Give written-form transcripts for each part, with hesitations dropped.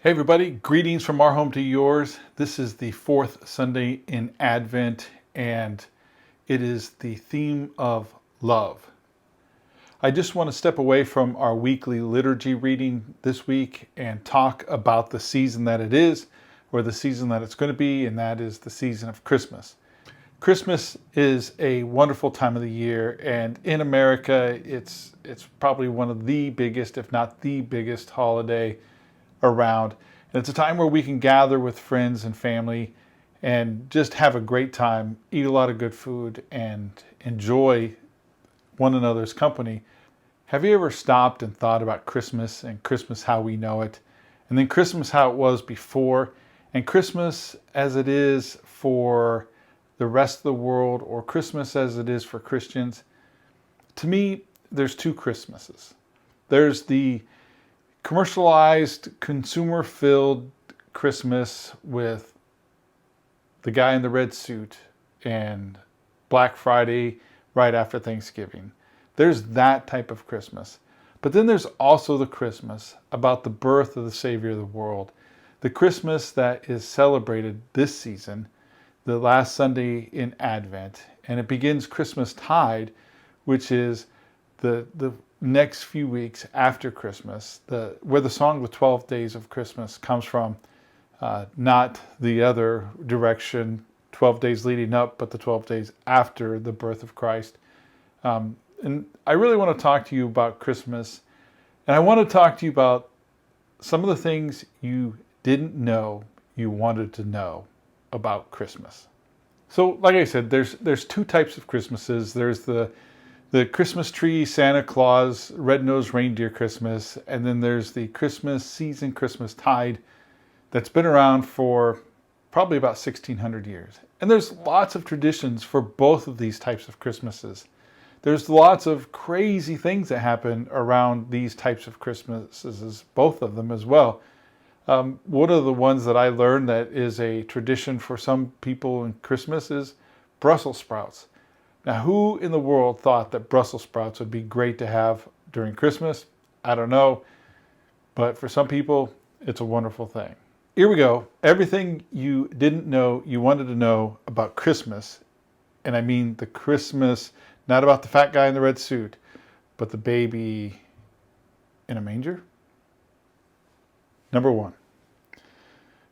Hey everybody, greetings from our home to yours. This is the fourth Sunday in Advent and it is the theme of love. I just want to step away from our weekly liturgy reading this week and talk about the season that it is, or the season that it's going to be, and that is the season of Christmas. Christmas is a wonderful time of the year, and in America it's probably one of the biggest, if not the biggest holiday around. And it's a time where we can gather with friends and family and just have a great time, eat a lot of good food, and enjoy one another's company. Have you ever stopped and thought about Christmas, and Christmas how we know it, and then Christmas how it was before, and Christmas as it is for the rest of the world, or Christmas as it is for Christians? To me, there's two Christmases. There's the commercialized, consumer-filled Christmas with the guy in the red suit and Black Friday right after Thanksgiving. There's that type of Christmas. But then there's also the Christmas about the birth of the Savior of the world. The Christmas that is celebrated this season, the last Sunday in Advent. And it begins Christmas Tide, which is the next few weeks after Christmas, where the song, The 12 Days of Christmas, comes from, not the other direction, 12 days leading up, but the 12 days after the birth of Christ. And I really want to talk to you about Christmas, and I want to talk to you about some of the things you didn't know you wanted to know about Christmas. So, like I said, there's two types of Christmases. There's the Christmas tree, Santa Claus, red-nosed reindeer Christmas, and then there's the Christmas season, Christmas tide, that's been around for probably about 1600 years. And there's lots of traditions for both of these types of Christmases. There's lots of crazy things that happen around these types of Christmases, both of them as well. One of the ones that I learned that is a tradition for some people in Christmas is Brussels sprouts. Now, who in the world thought that Brussels sprouts would be great to have during Christmas? I don't know. But for some people, it's a wonderful thing. Here we go. Everything you didn't know you wanted to know about Christmas. And I mean the Christmas, not about the fat guy in the red suit, but the baby in a manger. Number one.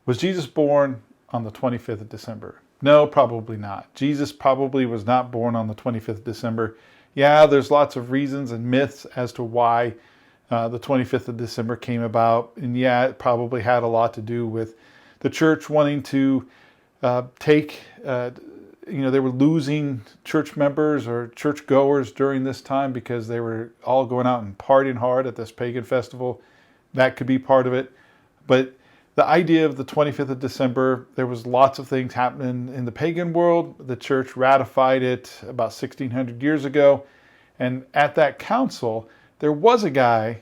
Was Jesus born on the 25th of December? No, probably not. Jesus probably was not born on the 25th of December. Yeah, there's lots of reasons and myths as to why the 25th of December came about. And yeah, it probably had a lot to do with the church wanting to they were losing church members or church goers during this time because they were all going out and partying hard at this pagan festival. That could be part of it. But the idea of the 25th of December, there was lots of things happening in the pagan world. The church ratified it about 1600 years ago. And at that council, there was a guy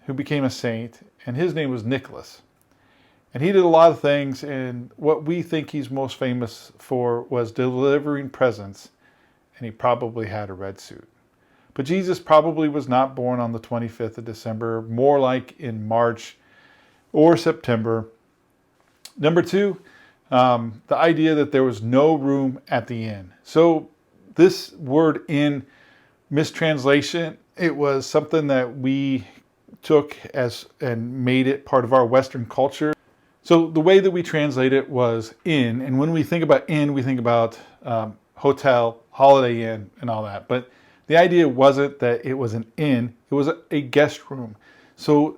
who became a saint, and his name was Nicholas. And he did a lot of things, and what we think he's most famous for was delivering presents, and he probably had a red suit. But Jesus probably was not born on the 25th of December, more like in March or September. Number two, the idea that there was no room at the inn. So this word inn, mistranslation, it was something that we took as and made it part of our Western culture. So the way that we translate it was inn, and when we think about inn, we think about hotel, Holiday Inn, and all that. But the idea wasn't that it was an inn, it was a guest room. So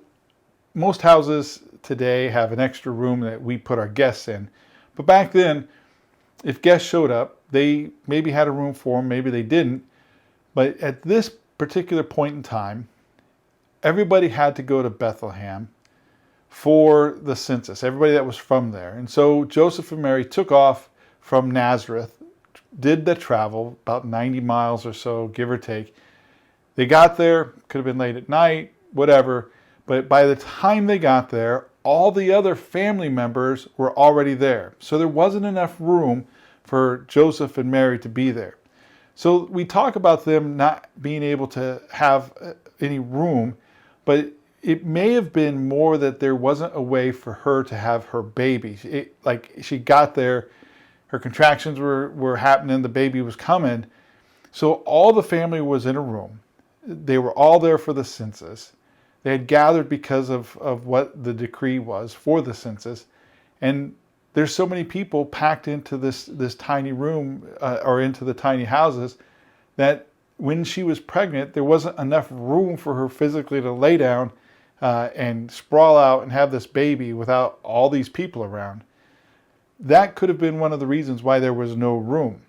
most houses today have an extra room that we put our guests in. But back then, if guests showed up, they maybe had a room for them, maybe they didn't. But at this particular point in time, everybody had to go to Bethlehem for the census, everybody that was from there. And so Joseph and Mary took off from Nazareth, did the travel, about 90 miles or so, give or take. They got there, could have been late at night, whatever. But by the time they got there, all the other family members were already there. So there wasn't enough room for Joseph and Mary to be there. So we talk about them not being able to have any room, but it may have been more that there wasn't a way for her to have her baby. Like she got there, her contractions were happening, the baby was coming. So all the family was in a room. They were all there for the census. They had gathered because of what the decree was for the census. And there's so many people packed into this tiny room or into the tiny houses that when she was pregnant, there wasn't enough room for her physically to lay down and sprawl out and have this baby without all these people around. That could have been one of the reasons why there was no room.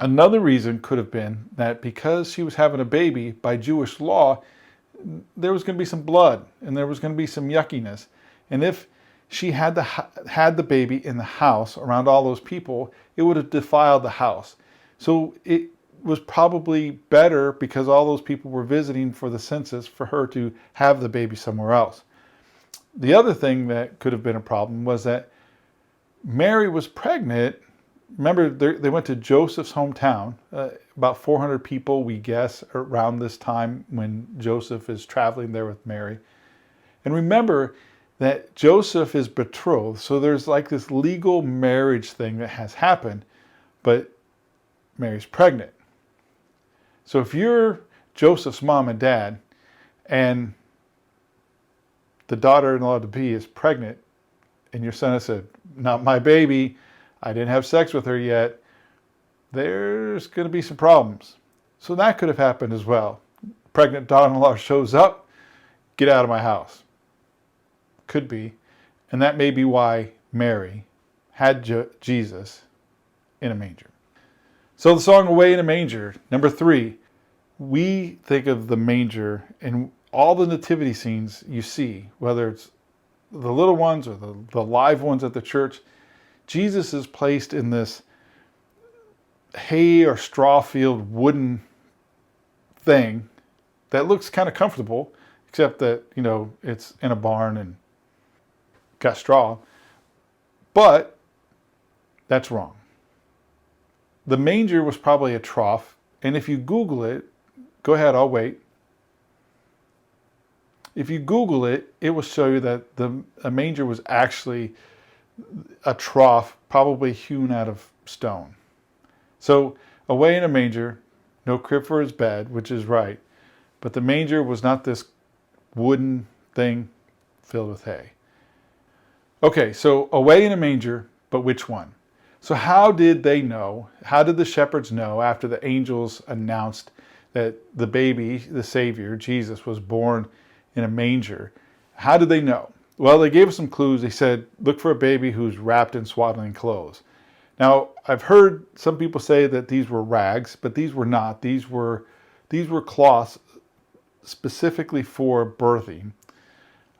Another reason could have been that because she was having a baby, by Jewish law, there was going to be some blood and there was going to be some yuckiness. And if she had the baby in the house around all those people, it would have defiled the house. So it was probably better, because all those people were visiting for the census, for her to have the baby somewhere else. The other thing that could have been a problem was that Mary was pregnant. Remember, they went to Joseph's hometown, about 400 people, we guess, around this time when Joseph is traveling there with Mary. And remember that Joseph is betrothed, so there's like this legal marriage thing that has happened, but Mary's pregnant. So if you're Joseph's mom and dad, and the daughter-in-law to be is pregnant, and your son has said, "Not my baby, I didn't have sex with her yet," there's going to be some problems. So that could have happened as well. Pregnant daughter-in-law shows up, "Get out of my house." Could be. And that may be why Mary had Jesus in a manger. So the song "Away in a Manger," number 3, we think of the manger and all the nativity scenes you see, whether it's the little ones or the live ones at the church. Jesus is placed in this hay or straw field wooden thing that looks kind of comfortable, except that, it's in a barn and got straw. But that's wrong. The manger was probably a trough, and if you Google it, go ahead, I'll wait. If you Google it, it will show you that a manger was actually a trough, probably hewn out of stone. So away in a manger, no crib for his bed, which is right. But the manger was not this wooden thing filled with hay. Okay, so away in a manger, but which one? So how did they know? How did the shepherds know after the angels announced that the baby, the Savior, Jesus, was born in a manger? How did they know? Well, they gave us some clues. They said, look for a baby who's wrapped in swaddling clothes. Now, I've heard some people say that these were rags, but these were not. These were cloths specifically for birthing.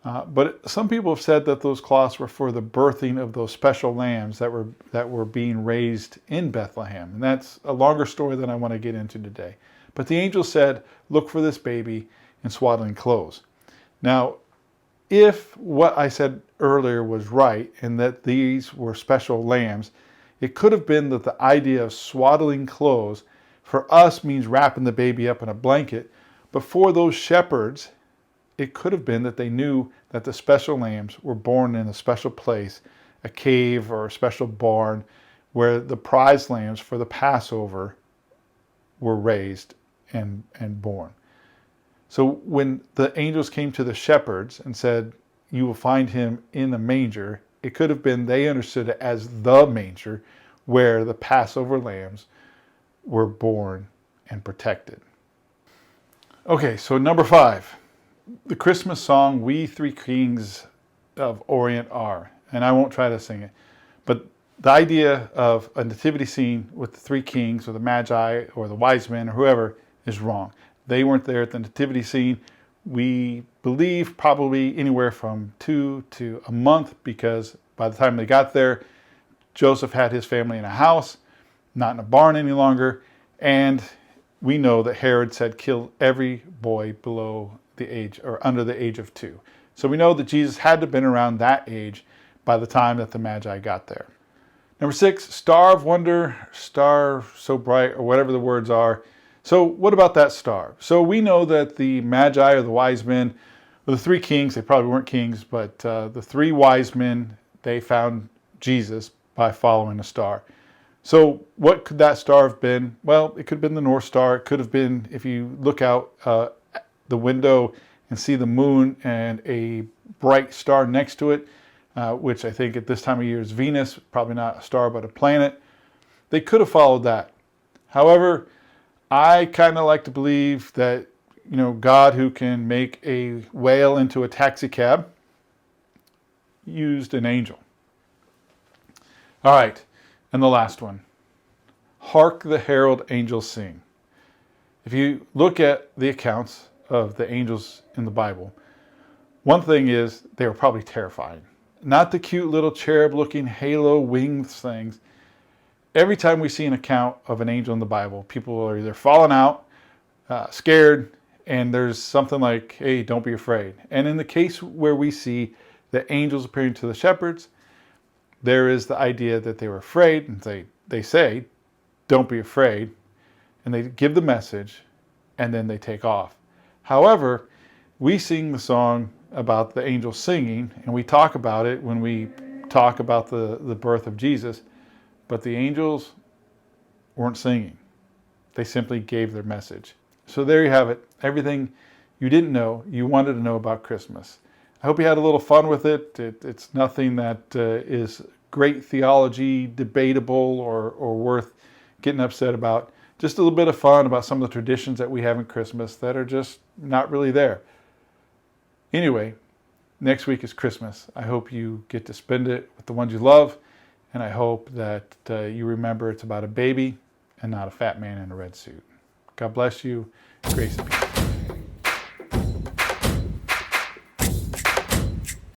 But some people have said that those cloths were for the birthing of those special lambs that were being raised in Bethlehem. And that's a longer story than I want to get into today. But the angel said, look for this baby in swaddling clothes. Now, if what I said earlier was right, and that these were special lambs, it could have been that the idea of swaddling clothes for us means wrapping the baby up in a blanket. But for those shepherds, it could have been that they knew that the special lambs were born in a special place, a cave or a special barn, where the prize lambs for the Passover were raised and born. So when the angels came to the shepherds and said, you will find him in the manger, it could have been they understood it as the manger where the Passover lambs were born and protected. Okay, so number 5, the Christmas song, We Three Kings of Orient Are. And I won't try to sing it, but the idea of a nativity scene with the 3 kings or the magi or the wise men or whoever is wrong. They weren't there at the nativity scene. We believe probably anywhere from 2 to a month, because by the time they got there, Joseph had his family in a house, not in a barn any longer. And we know that Herod said, kill every boy below the age or under the age of 2. So we know that Jesus had to have been around that age by the time that the Magi got there. Number 6, star of wonder, star so bright, or whatever the words are. So what about that star? So we know that the Magi or the wise men the three kings, they probably weren't kings, but the three wise men, they found Jesus by following a star. So what could that star have been? Well, it could have been the North Star. It could have been, if you look out the window and see the moon and a bright star next to it, which I think at this time of year is Venus, probably not a star but a planet. They could have followed that. However, I kind of like to believe that, God, who can make a whale into a taxi cab, used an angel. All right, and the last one. Hark the herald angels sing. If you look at the accounts of the angels in the Bible, one thing is they were probably terrifying. Not the cute little cherub-looking halo wings things. Every time we see an account of an angel in the Bible, people are either falling out, scared, and there's something like, hey, don't be afraid. And in the case where we see the angels appearing to the shepherds, there is the idea that they were afraid, and they say, don't be afraid, and they give the message, and then they take off. However, we sing the song about the angels singing, and we talk about it when we talk about the birth of Jesus, but the angels weren't singing. They simply gave their message. So there you have it. Everything you didn't know, you wanted to know about Christmas. I hope you had a little fun with it. It's nothing that is great theology, debatable, or worth getting upset about. Just a little bit of fun about some of the traditions that we have in Christmas that are just not really there. Anyway, next week is Christmas. I hope you get to spend it with the ones you love, and I hope that you remember it's about a baby and not a fat man in a red suit. God bless you. Grace and peace.